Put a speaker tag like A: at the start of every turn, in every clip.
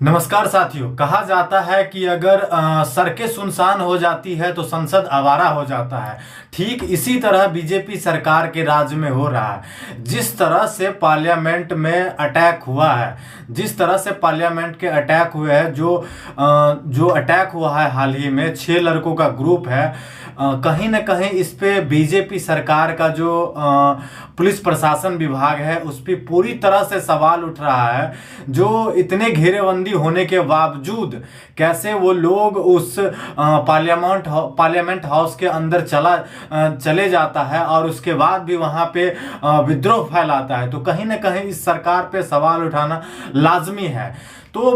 A: नमस्कार साथियों। कहा जाता है कि अगर सड़कें सुनसान हो जाती है तो संसद आवारा हो जाता है। ठीक इसी तरह बीजेपी सरकार के राज में हो रहा है। जिस तरह से पार्लियामेंट में अटैक हुआ है, जिस तरह से पार्लियामेंट के अटैक हुए हैं, जो अटैक हुआ है हाल ही में 6 लड़कों का ग्रुप है, कहीं ना कहीं इस पे बीजेपी सरकार का जो पुलिस प्रशासन विभाग है उस पर पूरी तरह से सवाल उठ रहा है। जो इतने घेरेबंदी होने के बावजूद कैसे वो लोग उस पार्लियामेंट हाउस के अंदर चले जाता है और उसके बाद भी वहां पे विद्रोह फैलाता है, तो कहीं ना कहीं इस सरकार पे सवाल उठाना लाजमी है। तो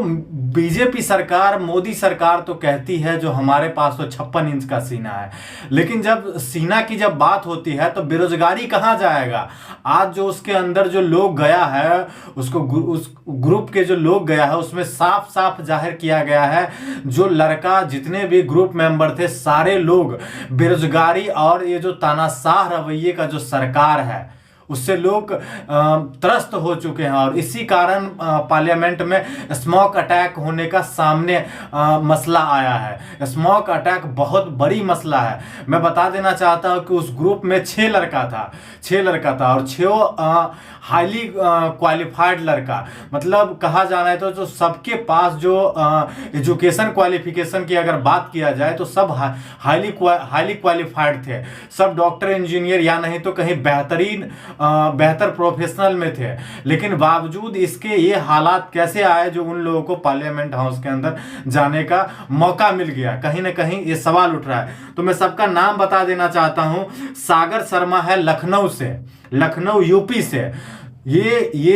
A: बीजेपी सरकार, मोदी सरकार तो कहती है जो हमारे पास तो 56 इंच का सीना है, लेकिन जब सीना की जब बात होती है तो बेरोजगारी कहाँ जाएगा। आज जो उसके अंदर जो लोग गया है, उसको उस ग्रुप के जो लोग गया है उसमें साफ साफ जाहिर किया गया है, जो लड़का जितने भी ग्रुप मेंबर थे सारे लोग बेरोजगारी और ये जो तानाशाह रवैये का जो सरकार है उससे लोग त्रस्त हो चुके हैं। और इसी कारण पार्लियामेंट में स्मोक अटैक होने का सामने मसला आया है। स्मोक अटैक बहुत बड़ी मसला है। मैं बता देना चाहता हूं कि उस ग्रुप में 6 लड़का था और 6 हाईली क्वालिफाइड लड़का, मतलब कहा जाना है तो जो सबके पास जो एजुकेशन क्वालिफिकेशन की अगर बात किया जाए तो सब हाईली क्वालिफाइड थे। सब डॉक्टर, इंजीनियर या नहीं तो कहीं बेहतर प्रोफेशनल में थे। लेकिन बावजूद इसके ये हालात कैसे आए जो उन लोगों को पार्लियामेंट हाउस के अंदर जाने का मौका मिल गया, कहीं ना कहीं ये सवाल उठ रहा है। तो मैं सबका नाम बता देना चाहता हूं। सागर शर्मा है लखनऊ यूपी से। ये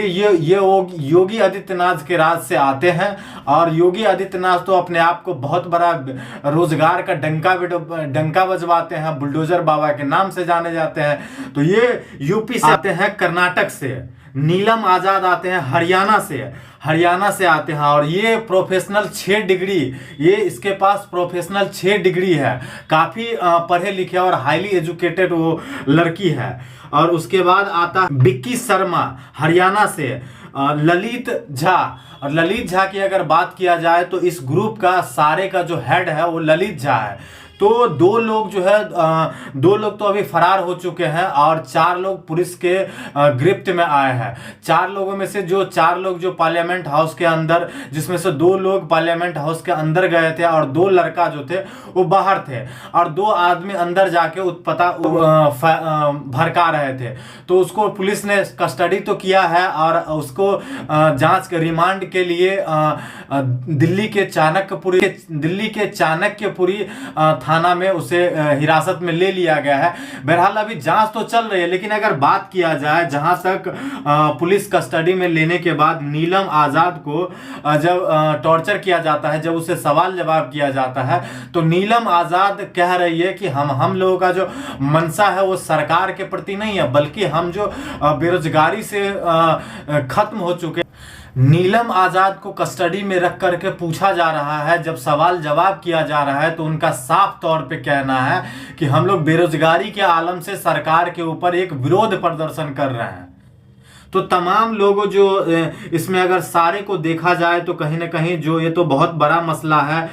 A: योगी आदित्यनाथ के राज से आते हैं और योगी आदित्यनाथ तो अपने आप को बहुत बड़ा रोजगार का डंका बजवाते हैं, बुलडोजर बाबा के नाम से जाने जाते हैं। तो ये यूपी से आते हैं, कर्नाटक से। नीलम आजाद आते हैं हरियाणा से आते हैं और ये प्रोफेशनल 6 डिग्री, ये इसके पास प्रोफेशनल 6 डिग्री है। काफ़ी पढ़े लिखे और हाईली एजुकेटेड वो लड़की है। और उसके बाद आता बिक्की शर्मा हरियाणा से। ललित झा की अगर बात किया जाए तो इस ग्रुप का सारे का जो हेड है वो ललित झा है। तो 2 लोग जो है 2 लोग तो अभी फरार हो चुके हैं और 4 लोग पुलिस के गिरफ्त में आए हैं। 4 लोगों में से जो 4 लोग जो पार्लियामेंट हाउस के अंदर, जिसमें से 2 लोग पार्लियामेंट हाउस के अंदर गए थे और 2 लड़का जो थे वो बाहर थे और 2 आदमी अंदर जाके उत्पता भड़का रहे थे। तो उसको पुलिस ने कस्टडी तो किया है और उसको जांच के रिमांड के लिए दिल्ली के चाणक्यपुरी थाना में उसे हिरासत में ले लिया गया है। बहरहाल अभी जांच तो चल रही है, लेकिन अगर बात किया जाए जहां तक पुलिस कस्टडी में लेने के बाद नीलम आजाद को जब टॉर्चर किया जाता है, जब उसे सवाल जवाब किया जाता है, तो नीलम आजाद कह रही है कि हम लोगों का जो मंशा है वो सरकार के प्रति नहीं है, बल्कि हम जो बेरोजगारी से खत्म हो चुके। नीलम आजाद को कस्टडी में रख करके पूछा जा रहा है, जब सवाल जवाब किया जा रहा है तो उनका साफ तौर पे कहना है कि हम लोग बेरोजगारी के आलम से सरकार के ऊपर एक विरोध प्रदर्शन कर रहे हैं। तो तमाम लोगों जो इसमें अगर सारे को देखा जाए तो कहीं ना कहीं जो ये तो बहुत बड़ा मसला है।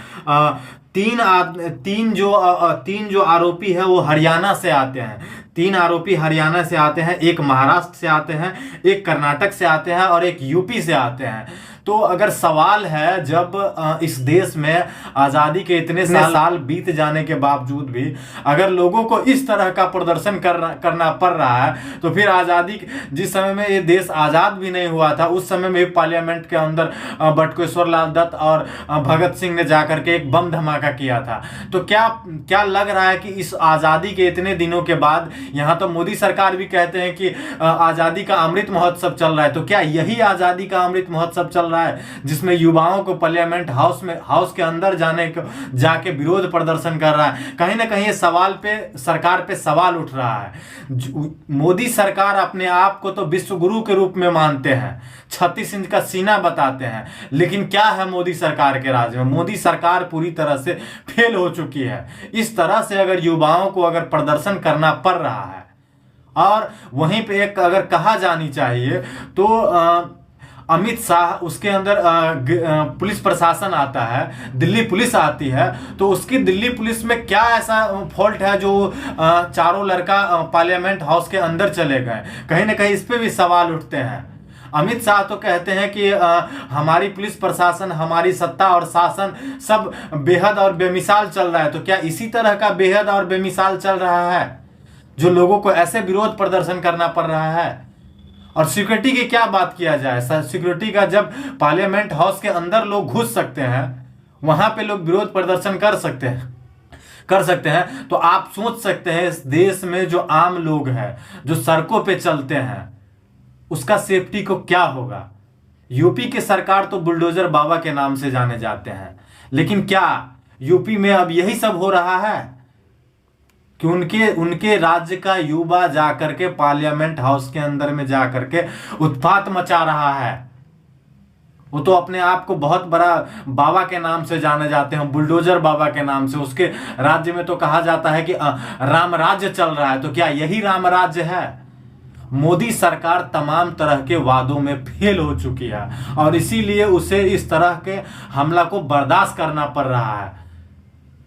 A: तीन जो आरोपी है वो हरियाणा से आते हैं। 3 आरोपी हरियाणा से आते हैं, एक महाराष्ट्र से आते हैं, एक कर्नाटक से आते हैं और एक यूपी से आते हैं। तो अगर सवाल है, जब इस देश में आज़ादी के इतने साल बीत जाने के बावजूद भी अगर लोगों को इस तरह का प्रदर्शन करना पड़ रहा है, तो फिर आज़ादी जिस समय में ये देश आज़ाद भी नहीं हुआ था उस समय में पार्लियामेंट के अंदर बटुकेश्वर लाल दत्त और भगत सिंह ने जाकर के एक बम धमाका किया था। तो क्या लग रहा है कि इस आज़ादी के इतने दिनों के बाद, यहाँ तो मोदी सरकार भी कहते हैं कि आज़ादी का अमृत महोत्सव चल रहा है, तो क्या यही आज़ादी का अमृत महोत्सव चल रहा है जिसमें युवाओं को पार्लियामेंट हाउस के अंदर जाके विरोध प्रदर्शन कर रहा है? कहीं ना कहीं सरकार पे सवाल उठ रहा है। मोदी सरकार अपने आप को तो विश्वगुरु के रूप में मानते हैं, 36 इंच का सीना बताते हैं, लेकिन क्या है मोदी सरकार के राज में? मोदी सरकार पूरी तरह से फेल हो चुकी है। इस तरह से अगर युवाओं को अगर प्रदर्शन करना पड़ रहा है, और वहीं पे एक अगर कहा जानी चाहिए तो अमित शाह, उसके अंदर पुलिस प्रशासन आता है, दिल्ली पुलिस आती है, तो उसकी दिल्ली पुलिस में क्या ऐसा फॉल्ट है जो चारों लड़का पार्लियामेंट हाउस के अंदर चले गए? कहीं ना कहीं इस पे भी सवाल उठते हैं। अमित शाह तो कहते हैं कि हमारी पुलिस प्रशासन, हमारी सत्ता और शासन सब बेहद और बेमिसाल चल रहा है। तो क्या इसी तरह का बेहद और बेमिसाल चल रहा है जो लोगों को ऐसे विरोध प्रदर्शन करना पड़ रहा है? और सिक्योरिटी की क्या बात किया जाए? सिक्योरिटी का, जब पार्लियामेंट हाउस के अंदर लोग घुस सकते हैं, वहां पे लोग विरोध प्रदर्शन कर सकते हैं, तो आप सोच सकते हैं इस देश में जो आम लोग हैं, जो सड़कों पे चलते हैं, उसका सेफ्टी को क्या होगा? यूपी की सरकार तो बुलडोजर बाबा के नाम से जाने जाते हैं, लेकिन क्या यूपी में अब यही सब हो रहा है कि उनके राज्य का युवा जाकर के पार्लियामेंट हाउस के अंदर में जाकर के उत्पात मचा रहा है? वो तो अपने आप को बहुत बड़ा बाबा के नाम से जाने जाते हैं, बुलडोजर बाबा के नाम से। उसके राज्य में तो कहा जाता है कि राम राज्य चल रहा है। तो क्या यही राम राज्य है? मोदी सरकार तमाम तरह के वादों में फेल हो चुकी है और इसीलिए उसे इस तरह के हमला को बर्दाश्त करना पड़ रहा है।